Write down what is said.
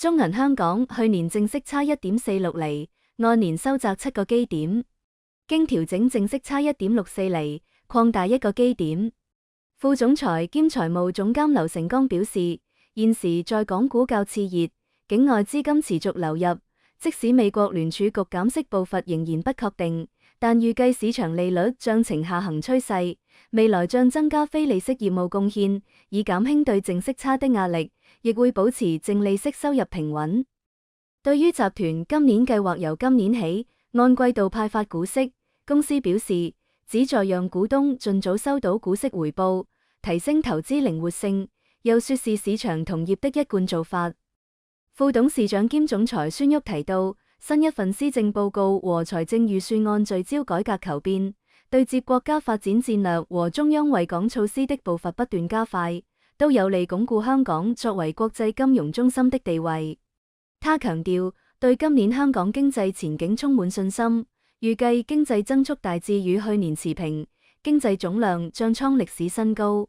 中銀香港去年淨息差 1.46 厘，按年收窄7個基點，經調整淨息差 1.64 厘，擴大1個基點。副總裁兼財務總監劉成剛表示，現時在港股較熾熱，境外資金持續流入，即使美國聯儲局減息步伐仍然不確定，但預計市場利率將呈下行趨勢，未來將增加非利息業務貢獻，以減輕對淨息差的壓力，亦會保持淨利息收入平穩。對於集團今年計劃由今年起按季度派發股息，公司表示旨在讓股東盡早收到股息回報，提升投資靈活性，又說是市場同業的一貫做法。副董事長兼總裁孫旭提到，新一份施政報告和財政預算案聚焦改革求變，對接國家發展戰略和中央惠港措施的步伐不斷加快，都有利鞏固香港作為國際金融中心的地位。他強調，對今年香港經濟前景充滿信心，預計經濟增速大致與去年持平，經濟總量將創歷史新高。